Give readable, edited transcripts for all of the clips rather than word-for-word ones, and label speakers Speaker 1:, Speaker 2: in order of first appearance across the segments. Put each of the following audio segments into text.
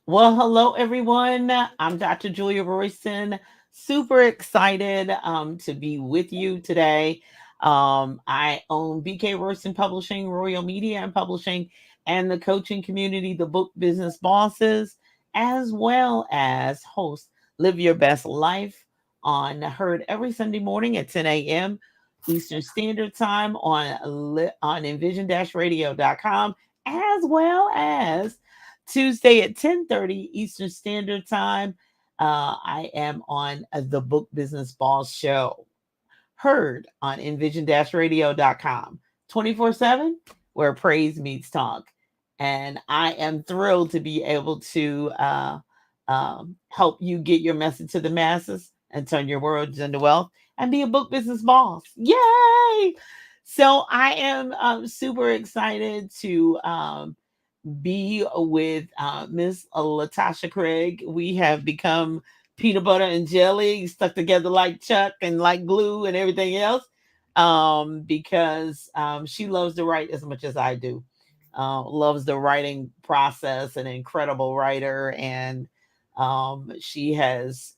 Speaker 1: Well, hello everyone. I'm Dr. Julia Royston. Super excited to be with you today. I own BK Royston Publishing, Royal Media and Publishing, and the coaching community, the Book Business Bosses, as well as host Live Your Best Life on heard every Sunday morning at 10 a.m. Eastern Standard Time on envision-radio.com, as well as Tuesday at 10:30 Eastern Standard Time. I am on the Book Business Boss Show, heard on envision-radio.com 24/7, where praise meets talk. And I am thrilled to be able to help you get your message to the masses and turn your words into wealth and be a book business boss. Yay! So I am super excited to be with Miss LaTascha Craig. We have become peanut butter and jelly, stuck together like Chuck and like glue and everything else, because she loves to write as much as I do. Loves the writing process, an incredible writer, and she has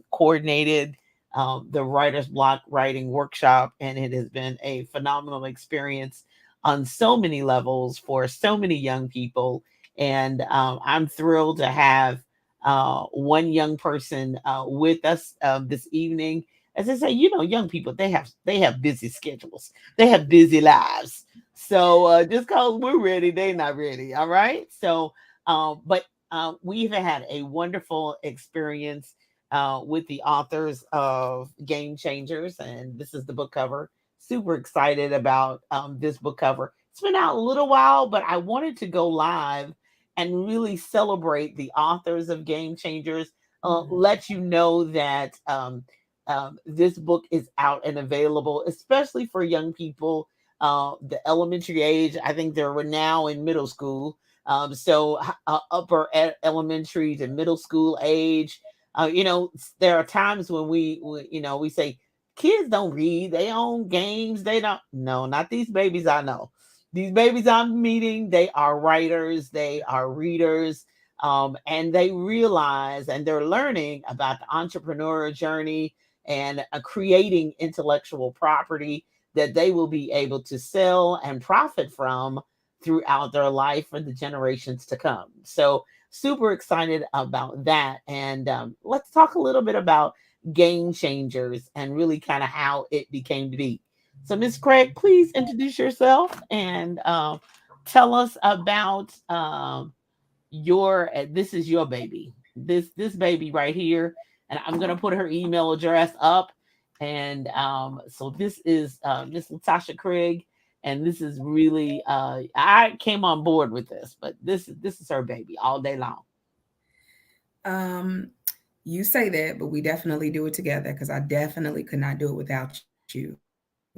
Speaker 1: coordinated the writer's block writing workshop, and it has been a phenomenal experience on so many levels for so many young people. And I'm thrilled to have one young person with us this evening. As I say, young people they have busy schedules, they have busy lives. So just cause we're ready, they not ready. All right. So, but we've had a wonderful experience with the authors of Game Changers, and this is the book cover. Super excited about this book cover. It's been out a little while, but I wanted to go live and really celebrate the authors of Game Changers.
Speaker 2: Mhm.
Speaker 1: Let you know that this book is out and available, especially for young people, the elementary age. I think they're now in middle school. So elementary to middle school age. There are times when we say kids don't read, they own games, they don't. No, not these babies I know. These babies I'm meeting, they are writers, they are readers, and they realize and they're learning about the entrepreneurial journey and creating intellectual property that they will be able to sell and profit from throughout their life for the generations to come. So, super excited about that. And let's talk a little bit about Game Changers and really kind of how it became to be. So, Miss Craig, please introduce yourself and tell us about your. This is your baby. This baby right here, and I'm gonna put her email address up. And so this is Miss LaTascha Craig, and this is really I came on board with this, but this is her baby all day long.
Speaker 2: Um, you say that, but we definitely do it together because I definitely could not do it without you.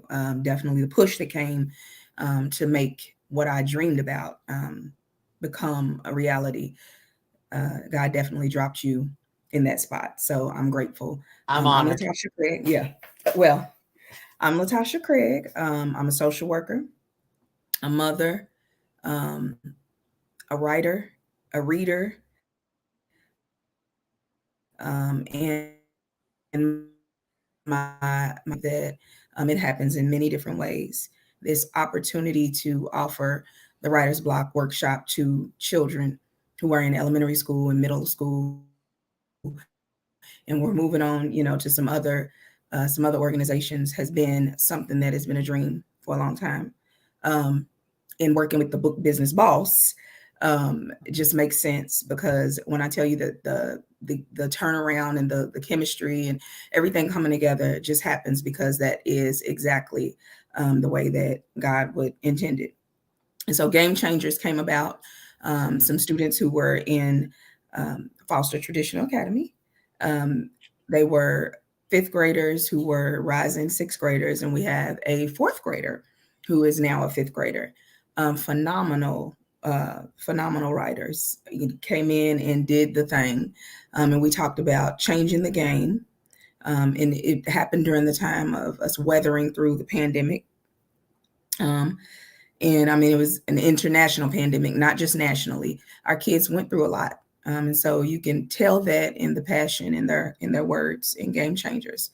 Speaker 2: Definitely the push that came to make what I dreamed about become a reality. God definitely dropped you in that spot, so I'm grateful.
Speaker 1: I'm
Speaker 2: I'm
Speaker 1: honored.
Speaker 2: Latasha Craig. Yeah, well, I'm Latasha Craig. I'm a social worker, a mother, um, a writer, a reader, and my that it happens in many different ways. This opportunity to offer the Writer's Block workshop to children who are in elementary school and middle school, and we're moving on, to some other organizations has been something that has been a dream for a long time. Um, in working with the book business boss, it just makes sense because when I tell you that the turnaround and the chemistry and everything coming together just happens because that is exactly the way that God would intend it. And so Game Changers came about. Some students who were in Foster Traditional Academy. Um, they were fifth graders who were rising sixth graders, and we have a fourth grader who is now a fifth grader. Phenomenal writers. He came in and did the thing, and we talked about changing the game. And it happened during the time of us weathering through the pandemic. Um, and I mean, it was an international pandemic, not just nationally. Our kids went through a lot. And so you can tell that in the passion in their words in Game Changers.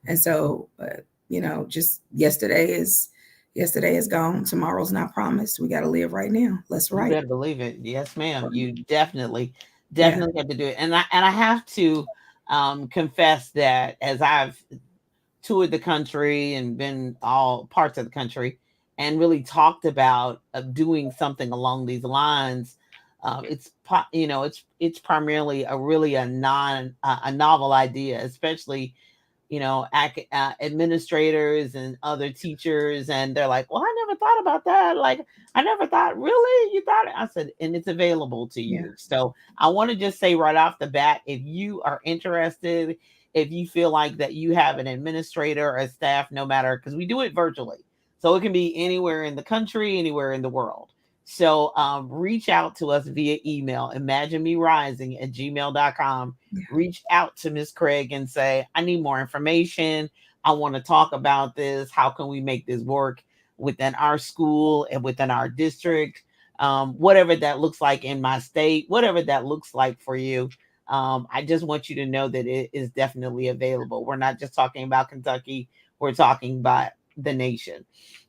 Speaker 2: And so, just yesterday is gone. Tomorrow's not promised. We got to live right now. Let's
Speaker 1: You
Speaker 2: write.
Speaker 1: better believe it. Yes, ma'am. You definitely,
Speaker 2: Yeah.
Speaker 1: definitely have to do it. And I have to confess that as I've toured the country and been all parts of the country and really talked about doing something along these lines, it's primarily a novel idea, especially administrators and other teachers, and they're like, "Well, I never thought about that. Like, I never thought, really, you thought it?" I said, "And it's available to
Speaker 2: Yeah.
Speaker 1: you." So I want to just say right off the bat, if you are interested, if you feel like that you have an administrator or a staff, no matter, because we do it virtually, so it can be anywhere in the country, anywhere in the world. So reach out to us via email, imaginemerising@gmail.com.
Speaker 2: Yeah.
Speaker 1: Reach out to Miss Craig and say, I need more information. I want to talk about this. How can we make this work within our school and within our district? Whatever that looks like in my state, whatever that looks like for you. I just want you to know that it is definitely available. We're not just talking about Kentucky, we're talking about the nation.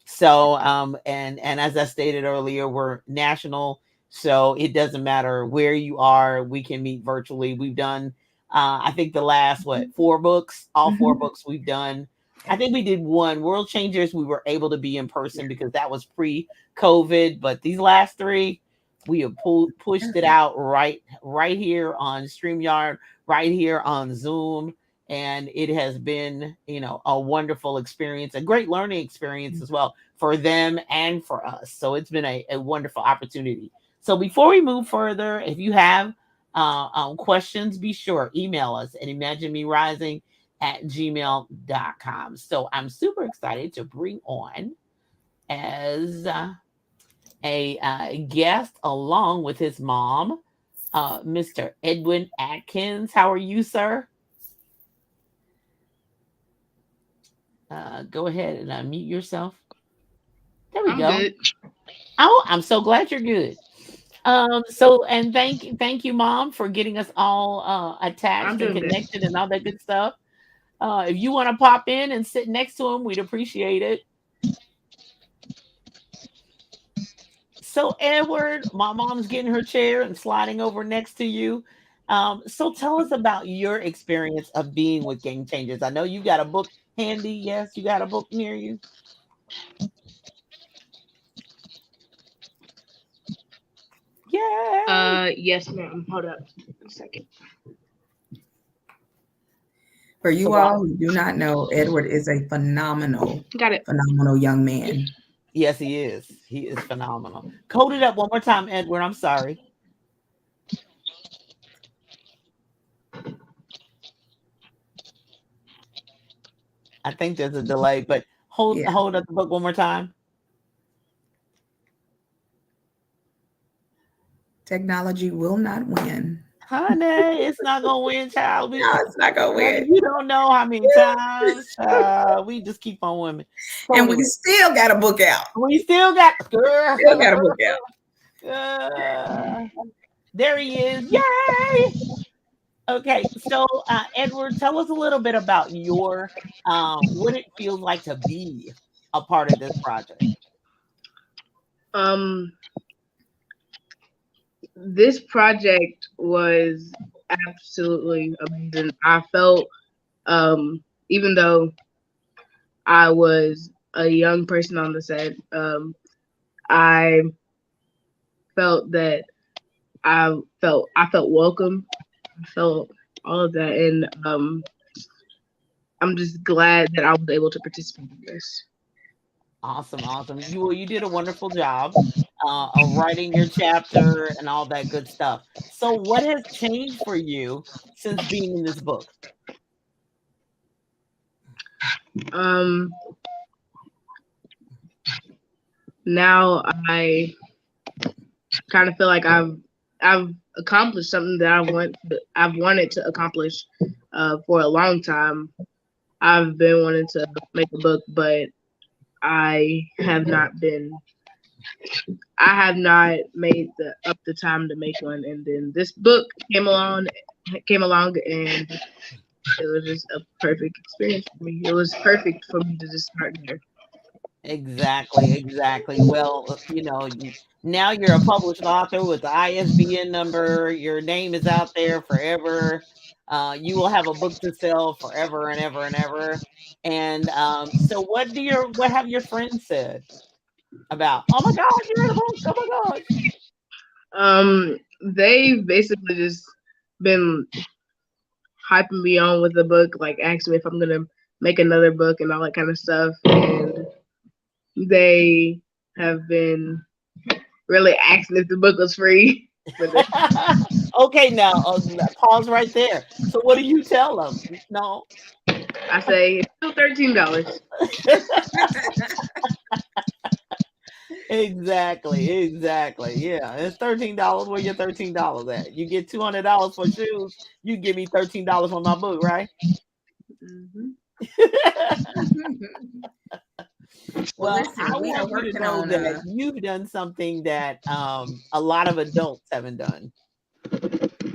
Speaker 1: So, and as I stated earlier, we're national. So it doesn't matter where you are, we can meet virtually. We've done I think the last four books, all four
Speaker 2: Mm-hmm.
Speaker 1: books we've done. I think we did one World Changers. We were able to be in person because that was pre-COVID. But these last three, we have pushed it
Speaker 2: Perfect.
Speaker 1: out right here on StreamYard, right here on Zoom, and it has been a wonderful experience, a great learning experience as well for them and for us. So it's been a wonderful opportunity. So before we move further, if you have questions, be sure email us at imaginemerising@gmail.com. So I'm super excited to bring on as a guest along with his mom, Mr. Edwin Atkins. How are you, sir? Go ahead and unmute yourself. There we
Speaker 3: I'm
Speaker 1: go.
Speaker 3: good.
Speaker 1: Oh, I'm so glad you're good. So and thank you, Mom, for getting us all
Speaker 3: I'm
Speaker 1: attached and
Speaker 3: doing good.
Speaker 1: connected and all that good stuff. If you want to pop in and sit next to him, we'd appreciate it. So, Edward, my mom's getting her chair and sliding over next to you. So tell us about your experience of being with Game Changers. I know you got a book handy. Yes, you got a book near you. Yay!
Speaker 3: Yes, ma'am. Hold up a second.
Speaker 2: For
Speaker 1: So
Speaker 2: you
Speaker 1: while
Speaker 2: all who do not know, Edward is a phenomenal,
Speaker 3: Got it.
Speaker 2: phenomenal young man.
Speaker 1: yes, he is. He is phenomenal. Code it up one more time, Edward. I'm sorry. I think there's a delay, but hold
Speaker 2: Yeah.
Speaker 1: hold up the book one more time.
Speaker 2: Technology will not win.
Speaker 1: Honey, it's not gonna win, child.
Speaker 2: No, it's not gonna
Speaker 1: Honey,
Speaker 2: win.
Speaker 1: you don't know how many times we just keep on winning. So
Speaker 2: And we
Speaker 1: anyway,
Speaker 2: still got a book out.
Speaker 1: we still got girl.
Speaker 2: Still got a book out.
Speaker 1: uh, there he is. Yay! Okay, so Edward, tell us a little bit about your what it feels like to be a part of this project.
Speaker 3: Um, this project was absolutely amazing. I felt, even though I was a young person on the set, I felt that I felt welcome. I felt all of that, and I'm just glad that I was able to participate in this.
Speaker 1: Awesome, awesome. You did a wonderful job of writing your chapter and all that good stuff. So, what has changed for you since being in this book?
Speaker 3: Um, Now I kind of feel like I've accomplished something that I've wanted to accomplish for a long time. I've been wanting to make a book, but I have not been I have not made the time to make one, and then this book came along, and it was just a perfect experience for me. It was perfect for me to just start there.
Speaker 1: Exactly, exactly. Well, now you're a published author with the ISBN number. Your name is out there forever. You will have a book to sell forever and ever and ever. And so, what have your friends said about? Oh my gosh, you read a book! Oh my gosh!
Speaker 3: They basically just been hyping me on with the book, like asking me if I'm gonna make another book and all that kind of stuff. And they have been really asking if the book was free. But
Speaker 1: Okay, now pause right there. So, what do you tell them? No.
Speaker 3: I say it's still $13.
Speaker 1: Exactly, exactly. Yeah, it's $13. Where your $13 at? You get $200 for shoes. You give me $13 for my book, right?
Speaker 3: Hmm.
Speaker 2: Well,
Speaker 1: Well,
Speaker 2: listen,
Speaker 1: I
Speaker 2: we are
Speaker 1: want you to
Speaker 2: working
Speaker 1: know
Speaker 2: on
Speaker 1: that you've done something that a lot of adults haven't done,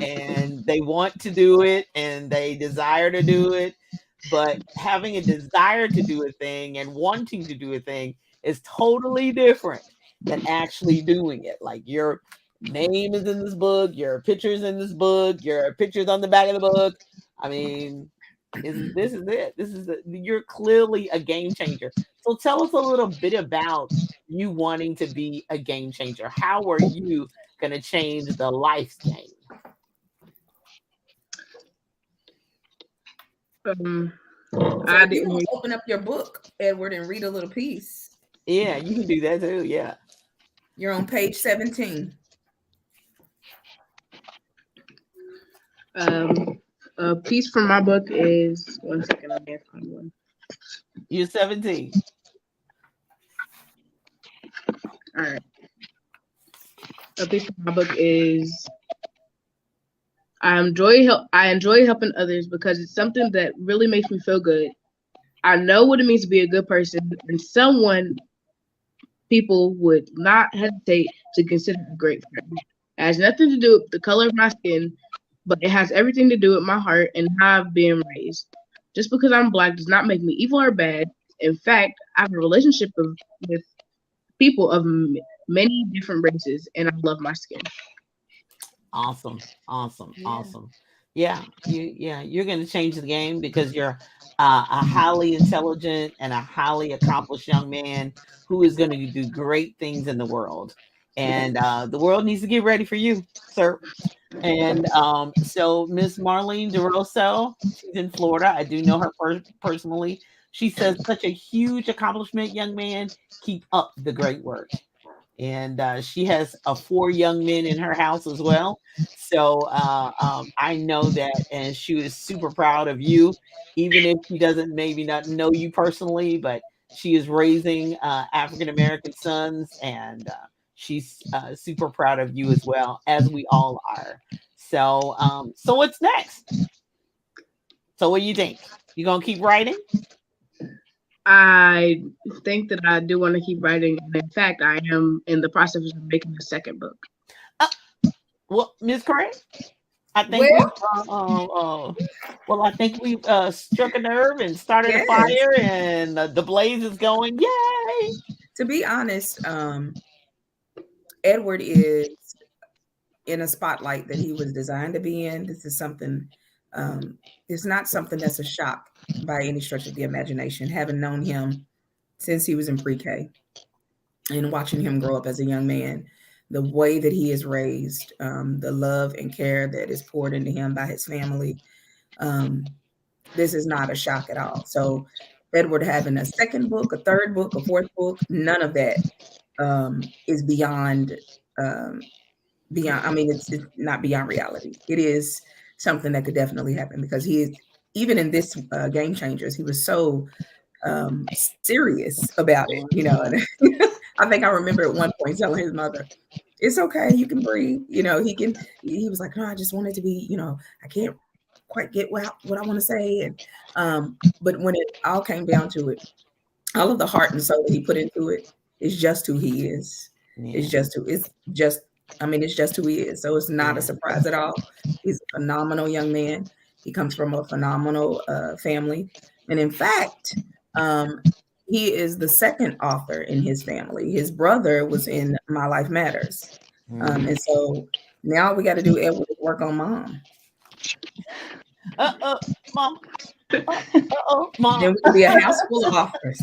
Speaker 1: and they want to do it and they desire to do it. But having a desire to do a thing and wanting to do a thing is totally different than actually doing it. Like your name is in this book, your pictures in this book, your pictures on the back of the book. I mean, this is it. You're clearly a game changer. So tell us a little bit about you wanting to be a game changer. How are you going to change the life's game?
Speaker 3: Um,
Speaker 2: so
Speaker 3: I
Speaker 2: if you
Speaker 3: didn't
Speaker 2: want
Speaker 3: hear.
Speaker 2: to open up your book, Edward, and read a little piece,
Speaker 1: Yeah, you can do that too. Yeah.
Speaker 2: you're on page 17.
Speaker 3: A piece from my book is 1 second. I can't find one.
Speaker 1: You're 17.
Speaker 3: All right. A piece from my book is I enjoy helping others because it's something that really makes me feel good. I know what it means to be a good person and someone people would not hesitate to consider a great friend. It has nothing to do with the color of my skin, but it has everything to do with my heart and how I've been raised. Just because I'm black does not make me evil or bad. In fact, I have a relationship with people of many different races, and I love my skin.
Speaker 1: Awesome. Awesome.
Speaker 2: Yeah.
Speaker 1: Awesome. You're going to change the game because you're a highly intelligent and a highly accomplished young man who is going to do great things in the world. And the world needs to get ready for you, sir. And so Miss Marlene DeRosso, she's in Florida. I do know her personally. She says, such a huge accomplishment, young man. Keep up the great work. And she has 4 young men in her house as well. So I know that, and she was super proud of you, even if she doesn't maybe not know you personally, but she is raising African American sons, and she's super proud of you as well, as we all are. So, so what's next? So, what do you think? You gonna keep writing?
Speaker 3: I think that I do want to keep writing. And in fact, I am in the process of making a second book.
Speaker 1: Uh, well, Miss Craig, I think
Speaker 2: Well,
Speaker 1: we well, I think we struck a nerve and started a
Speaker 2: yes.
Speaker 1: fire, and the blaze is going. Yay!
Speaker 2: To be honest, Edward is in a spotlight that he was designed to be in. This is something, it's not something that's a shock by any stretch of the imagination. Having known him since he was in pre-K and watching him grow up as a young man, the way that he is raised, the love and care that is poured into him by his family, this is not a shock at all. So Edward having a second book, a third book, a fourth book, none of that is um, beyond. I mean, it's not beyond reality. It is something that could definitely happen because he is, even in this Game Changers, he was so serious about it, you know. And I think I remember at one point telling his mother, "It's okay, you can breathe." You know, he can. He was like, "No, I just want it to be. You know, I can't quite get what I want to say." And but when it all came down to it, all of the heart and soul that he put into it is just who he is.
Speaker 1: Yeah.
Speaker 2: it's just, I mean, it's just who he is. So it's not a
Speaker 1: Yeah.
Speaker 2: surprise at all. He's a phenomenal young man. He comes from a phenomenal family. And in fact, um, he is the second author in his family. His brother was in My Life Matters.
Speaker 1: Mhm.
Speaker 2: And so now we got to do Edward work on mom.
Speaker 1: Uh-oh, mom. Uh-oh, mom.
Speaker 2: Then we can be a house full of authors.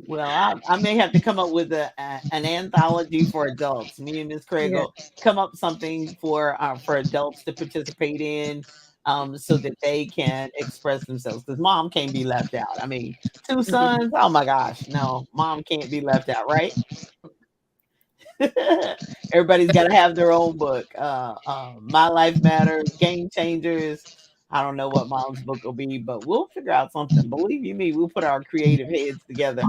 Speaker 1: Well, I may have to come up with an anthology for adults. Me and Miss Craig
Speaker 2: Yeah.
Speaker 1: will come up something for adults to participate in, so that they can express themselves. Because mom can't be left out. I mean, two sons. Oh my gosh, no, mom can't be left out, right? Everybody's got to have their own book. My Life Matters, Game Changers. I don't know what mom's book will be, but we'll figure out something. Believe you me, we'll put our creative heads together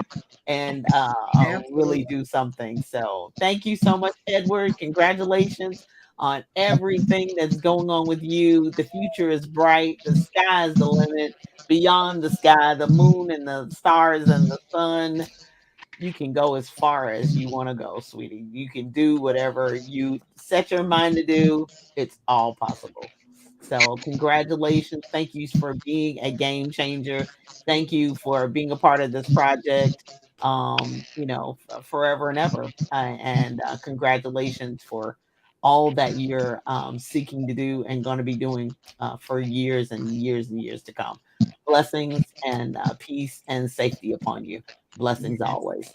Speaker 1: and really
Speaker 2: Absolutely.
Speaker 1: do something. So thank you so much, Edward. Congratulations on everything that's going on with you. The future is bright. The sky is the limit. Beyond the sky, the moon and the stars and the sun, you can go as far as you want to go, sweetie. You can do whatever you set your mind to do. It's all possible. So, congratulations. Thank you for being a game changer. Thank you for being a part of this project, forever and ever. And congratulations for all that you're seeking to do and going to be doing for years and years and years to come. Blessings and peace and safety upon you. Blessings
Speaker 2: Yes.
Speaker 1: always.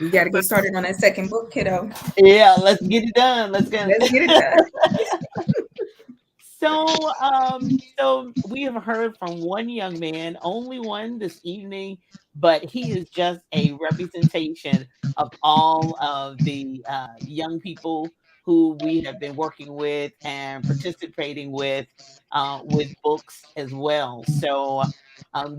Speaker 2: We got to get started on that second book, kiddo.
Speaker 1: Yeah, let's get it done. Let's get
Speaker 2: Let's get it done.
Speaker 1: so we have heard from one young man, only one this evening, but he is just a representation of all of the young people who we have been working with and participating with books as well. So,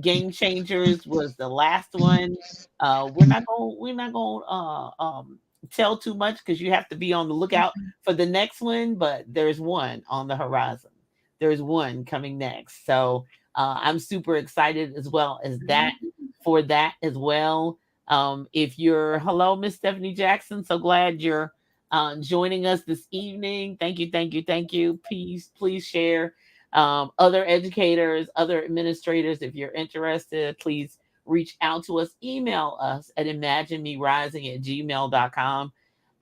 Speaker 1: Game Changers was the last one. We're not going to tell too much because you have to be on the lookout for the next one, but there's one on the horizon. There's one coming next. So I'm super excited as well as that for that as well. If you're hello, Miss Stephanie Jackson, so glad you're joining us this evening. Thank you, thank you, thank you. Please share. Other educators, other administrators, if you're interested, please reach out to us. Email us at imaginemerising@gmail.com.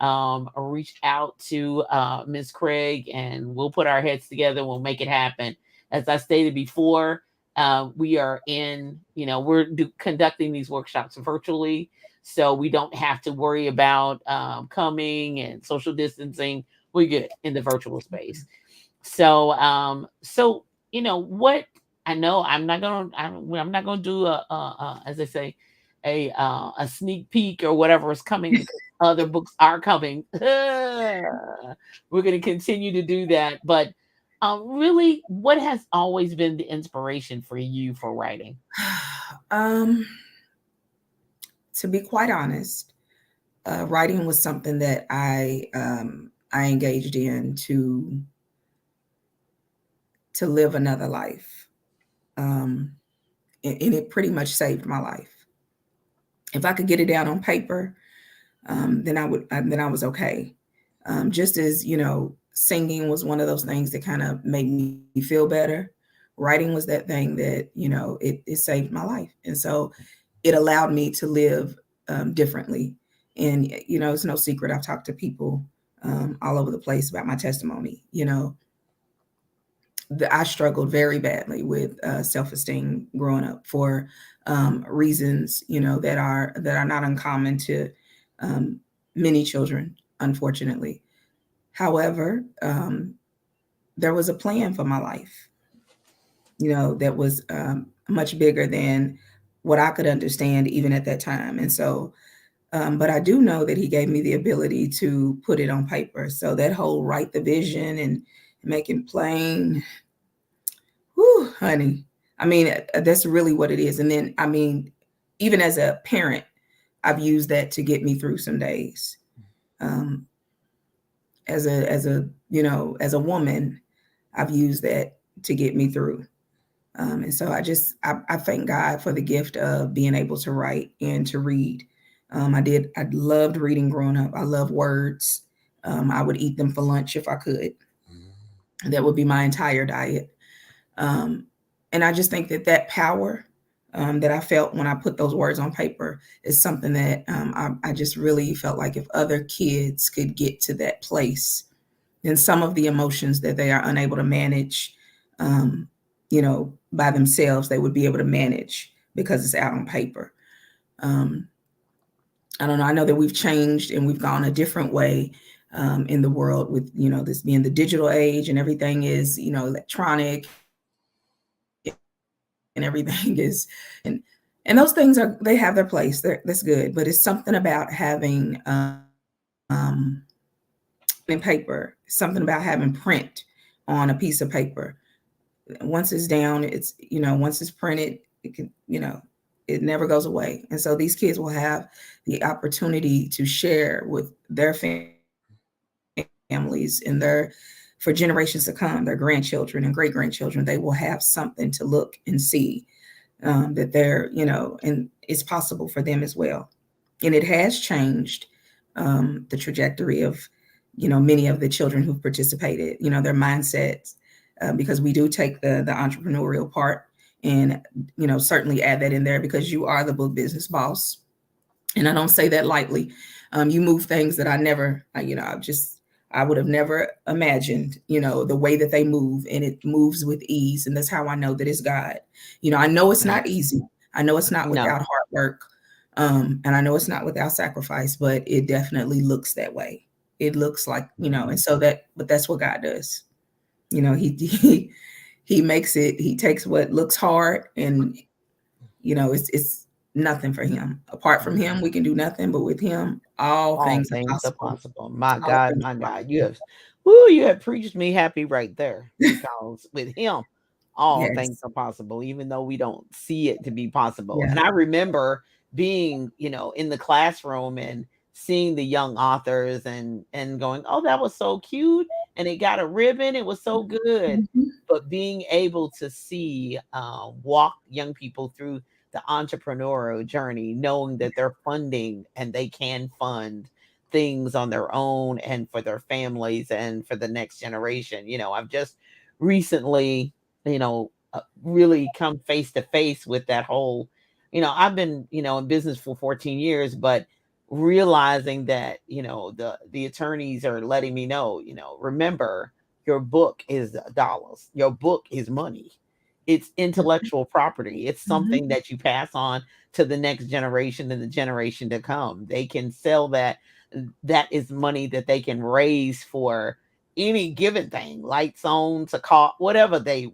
Speaker 1: Or reach out to Ms. Craig and we'll put our heads together. We'll make it happen. As I stated before, we are conducting these workshops virtually. So we don't have to worry about coming and social distancing. We're good in the virtual space. So what I know, I'm not gonna do as they say a sneak peek or whatever is coming because other books are coming. We're gonna continue to do that, but really, what has always been the inspiration for you for writing?
Speaker 2: Um, to be quite honest, writing was something that I engaged in to live another life, and it pretty much saved my life. If I could get it down on paper, then I would. Then I was okay. Just as singing was one of those things that kind of made me feel better. Writing was that thing that it saved my life, and so it allowed me to live differently. And it's no secret. I've talked to people all over the place about my testimony. I struggled very badly with self-esteem growing up for reasons, that are not uncommon to um, many children, unfortunately. However, there was a plan for my life, that was much bigger than what I could understand even at that time. And so, but I do know that he gave me the ability to put it on paper. So that whole write the vision and make it plain. Whew, honey. I mean, that's really what it is. And then, I mean, even as a parent, I've used that to get me through some days. Um, as a woman, I've used that to get me through. And so I thank God for the gift of being able to write and to read, I loved reading growing up. I love words. I would eat them for lunch if I could. That would be my entire diet. Um, and I just think that that power that I felt when I put those words on paper is something that I just really felt like if other kids could get to that place, then some of the emotions that they are unable to manage, um, by themselves, they would be able to manage because it's out on paper. Um, I don't know. I know that we've changed and we've gone a different way in the world with, this being the digital age and everything is, electronic and everything is, and those things they have their place. That's good. But it's something about having in paper, something about having print on a piece of paper. Once it's down, once it's printed, it can, it never goes away. And so these kids will have the opportunity to share with their families and for generations to come, their grandchildren and great grandchildren, they will have something to look and see that they're, and it's possible for them as well. And it has changed the trajectory of, many of the children who've participated, their mindsets, because we do take the entrepreneurial part and, certainly add that in there because you are the book business boss. And I don't say that lightly. You move things that I never, I would have never imagined, the way that they move, and it moves with ease. And that's how I know that it's God. I know it's not easy. I know it's not
Speaker 1: No.
Speaker 2: without hard work. And I know it's not without sacrifice, but it definitely looks that way. It looks like, and so but that's what God does. He makes it, he takes what looks hard and, it's nothing for him. Apart from him, we can do nothing, but with him, all
Speaker 1: All
Speaker 2: things are
Speaker 1: things are
Speaker 2: possible.
Speaker 1: possible. My
Speaker 2: All
Speaker 1: God,
Speaker 2: things
Speaker 1: my
Speaker 2: are
Speaker 1: God.
Speaker 2: possible.
Speaker 1: You have preached me happy right there because with him, all things
Speaker 2: Yes.
Speaker 1: are possible, even though we don't see it to be possible.
Speaker 2: Yeah.
Speaker 1: And I remember being, in the classroom and seeing the young authors and going, oh, that was so cute. And it got a ribbon. It was so good.
Speaker 2: Mhm.
Speaker 1: But being able to see walk young people through the entrepreneurial journey, knowing that they're funding and they can fund things on their own and for their families and for the next generation. I've just recently, really come face to face with that whole, I've been, in business for 14 years, but realizing that, the attorneys are letting me know, remember your book is dollars, your book is money, it's intellectual property. It's
Speaker 2: Mhm.
Speaker 1: something that you pass on to the next generation and the generation to come. They can sell that. That is money that they can raise for any given thing, lights on to call, whatever they,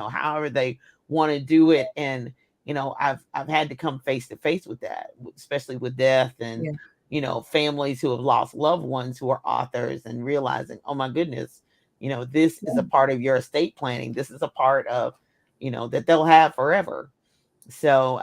Speaker 1: however they want to do it. And, I've had to come face to face with that, especially with death and,
Speaker 2: Yeah.
Speaker 1: families who have lost loved ones who are authors and realizing, oh my goodness, this is a part of your estate planning. This is a part of, that they'll have forever. So,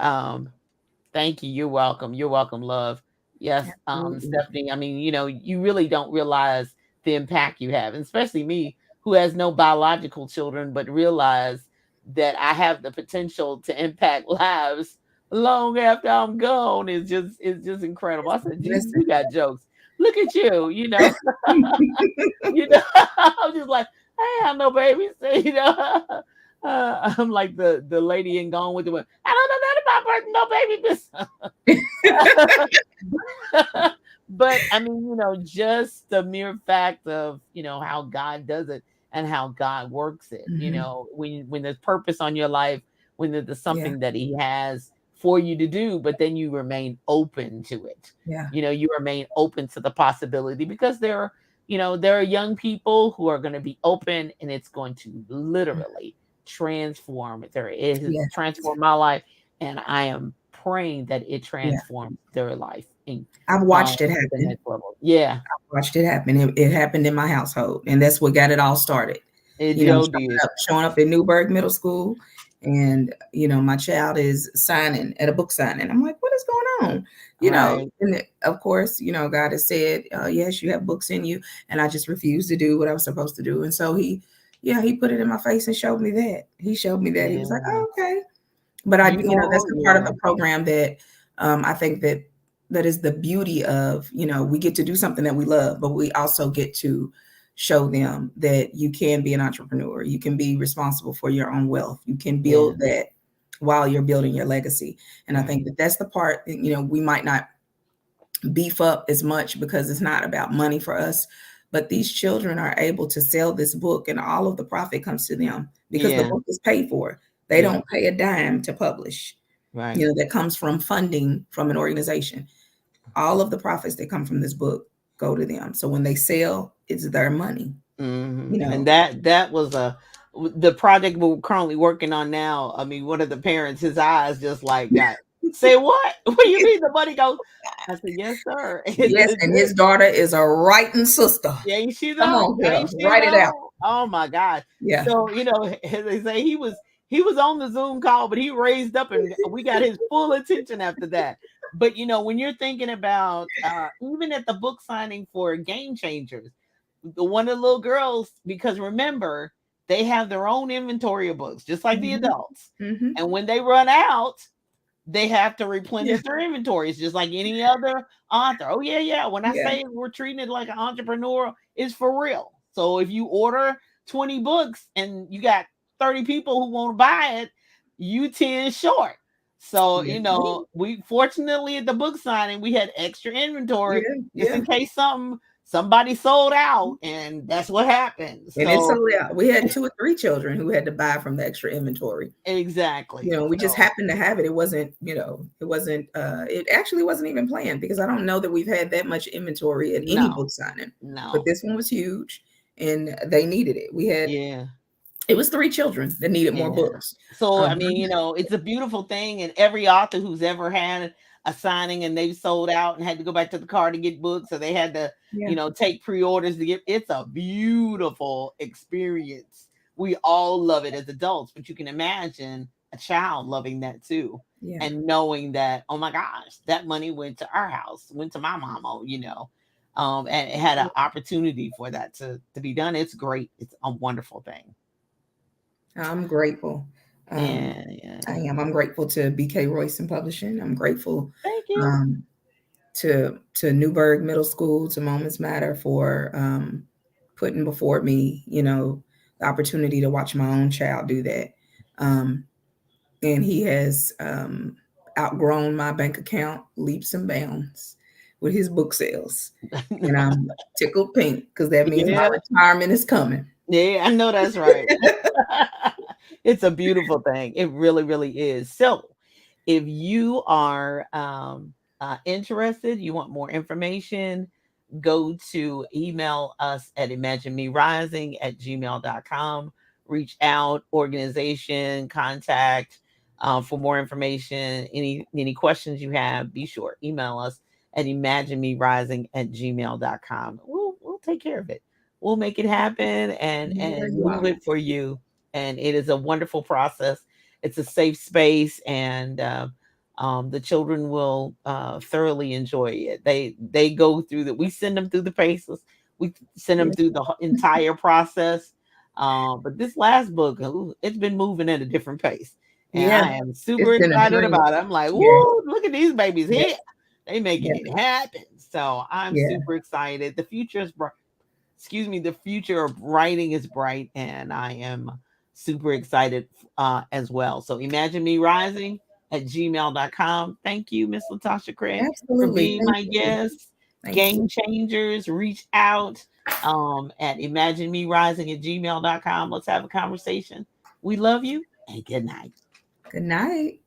Speaker 1: thank you. You're welcome. You're welcome, love. Yes,
Speaker 2: Absolutely.
Speaker 1: Stephanie. I mean, you really don't realize the impact you have, and especially me who has no biological children, but realize that I have the potential to impact lives long after I'm gone is just incredible. I said, Jesus,
Speaker 2: Listen.
Speaker 1: you got jokes. Look at you, I'm just like, I ain't have no babies, I'm like the lady in Gone with the Wind. I don't know nothing about birth, no baby business. But I mean, just the mere fact of how God does it and how God works it.
Speaker 2: Mhm.
Speaker 1: When there's purpose on your life, when there's
Speaker 2: Yeah.
Speaker 1: something that He has for you to do, but then you remain open to it.
Speaker 2: Yeah.
Speaker 1: You remain open to the possibility because there are young people who are going to be open, and it's going to literally transform it has
Speaker 2: Yeah.
Speaker 1: transformed my life, and I am praying that it
Speaker 2: Yeah.
Speaker 1: transforms their life
Speaker 2: I've watched it
Speaker 1: to the
Speaker 2: happen.
Speaker 1: next level. Yeah,
Speaker 2: Watched it happen. It happened in my household, and that's what got it all started.
Speaker 1: it
Speaker 2: You know,
Speaker 1: Joe
Speaker 2: showing
Speaker 1: did.
Speaker 2: up at Newburgh Middle School, and my child is signing at a book signing. I'm like, what is going on?
Speaker 1: Right.
Speaker 2: And of course, God has said, yes, you have books in you, and I just refused to do what I was supposed to do. And so he put it in my face and showed me that. He showed me that. He was like,
Speaker 1: Yeah.
Speaker 2: oh, okay. But
Speaker 1: You know
Speaker 2: that's
Speaker 1: what?
Speaker 2: a part of
Speaker 1: Yeah.
Speaker 2: the program that I think that the beauty of, we get to do something that we love, but we also get to show them that you can be an entrepreneur. You can be responsible for your own wealth. You can
Speaker 1: Yeah.
Speaker 2: build that while you're building your legacy. And I
Speaker 1: Right.
Speaker 2: think that that's the part, we might not beef up as much because it's not about money for us. But these children are able to sell this book and all of the profit comes to them because the
Speaker 1: Yeah.
Speaker 2: book is paid for. They
Speaker 1: Yeah.
Speaker 2: don't pay a dime to publish.
Speaker 1: Right.
Speaker 2: That comes from funding from an organization. All of the profits that come from this book go to them. So when they sell, it's their money.
Speaker 1: And that was the project we're currently working on now. I mean, one of the parents, his eyes just like got, say what? What do you mean the money goes? I said, yes, sir.
Speaker 2: Yes, and his daughter is a writing sister.
Speaker 1: Yeah, ain't she
Speaker 2: Come
Speaker 1: though?
Speaker 2: on, girl,
Speaker 1: Ain't she
Speaker 2: write it out.
Speaker 1: though? Oh my God.
Speaker 2: Yeah.
Speaker 1: So, as they say, he was on the Zoom call, but he raised up and we got his full attention after that. But when you're thinking about even at the book signing for Game Changers, one of the little girls, because remember, they have their own inventory of books, just like the
Speaker 2: Mhm.
Speaker 1: adults.
Speaker 2: Mhm.
Speaker 1: And when they run out, they have to replenish
Speaker 2: Yeah.
Speaker 1: their inventories just like any other author. Oh, yeah, yeah. When I
Speaker 2: Yeah.
Speaker 1: say we're treating it like an entrepreneur, it's for real. So if you order 20 books and you got 30 people who want to buy it, you 10 short. So,
Speaker 2: Yeah.
Speaker 1: we fortunately at the book signing, we had extra inventory
Speaker 2: Yeah.
Speaker 1: just
Speaker 2: Yeah.
Speaker 1: in case somebody sold out, and that's what happened.
Speaker 2: And it's
Speaker 1: So
Speaker 2: so, yeah, we had 2 or 3 children who had to buy from the extra inventory.
Speaker 1: exactly.
Speaker 2: We just
Speaker 1: So
Speaker 2: happened to have it. It wasn't, it actually wasn't even planned because I don't know that we've had that much inventory at any
Speaker 1: no,
Speaker 2: book signing. But
Speaker 1: no.
Speaker 2: this one was huge and they needed it.
Speaker 1: Yeah.
Speaker 2: It was 3 children that needed more
Speaker 1: Yeah.
Speaker 2: books.
Speaker 1: So I
Speaker 2: Um,
Speaker 1: mean, it's a beautiful thing, and every author who's ever had a signing and they've sold out and had to go back to the car to get books, or they had to,
Speaker 2: yeah.
Speaker 1: take pre-orders to get. It's a beautiful experience. We all love it as adults, but you can imagine a child loving that too,
Speaker 2: Yeah.
Speaker 1: and knowing that, oh my gosh, that money went to our house, went to my mama, and it had an opportunity for that to be done. It's great. It's a wonderful thing.
Speaker 2: I'm grateful.
Speaker 1: Yeah, yeah.
Speaker 2: I am. I'm grateful to BK Royston Publishing. I'm grateful
Speaker 1: Thank you.
Speaker 2: um, to Newburgh Middle School, to Moments Matter for putting before me, the opportunity to watch my own child do that. Um, and he has outgrown my bank account leaps and bounds with his book sales. And I'm tickled pink because that means my
Speaker 1: Yeah,
Speaker 2: retirement is coming.
Speaker 1: yeah, I know that's right. It's a beautiful thing. It really, really is. So, if you are interested, you want more information, go to email us at imaginemerising@gmail.com. Reach out, organization, contact for more information. Any questions you have, be sure email us at imaginemerising@gmail.com. We'll take care of it. We'll make it happen
Speaker 2: There
Speaker 1: and
Speaker 2: you
Speaker 1: move
Speaker 2: are.
Speaker 1: it for you. And it is a wonderful process. It's a safe space, and the children will thoroughly enjoy it. They go through the. We send them through the paces. We send them
Speaker 2: Yeah.
Speaker 1: through the entire process. But this last book, ooh, it's been moving at a different pace, and
Speaker 2: Yeah.
Speaker 1: I am
Speaker 2: It's
Speaker 1: super
Speaker 2: been a
Speaker 1: excited
Speaker 2: dream.
Speaker 1: about it. I'm like,
Speaker 2: Yeah.
Speaker 1: woo! Look at these babies
Speaker 2: Yeah.
Speaker 1: here. They making
Speaker 2: Yeah.
Speaker 1: it happen. So I'm
Speaker 2: Yeah.
Speaker 1: super excited. The future is bright. Excuse me. The future of writing is bright, and I am super excited as well. So imagine me rising at gmail.com. Thank you, Miss LaTascha Craig, for
Speaker 2: Absolutely.
Speaker 1: being
Speaker 2: Thank
Speaker 1: my
Speaker 2: you.
Speaker 1: guest.
Speaker 2: Thank you.
Speaker 1: Game changers, reach out at imaginemerising@gmail.com. Let's have a conversation. We love you, and good night.
Speaker 2: Good night.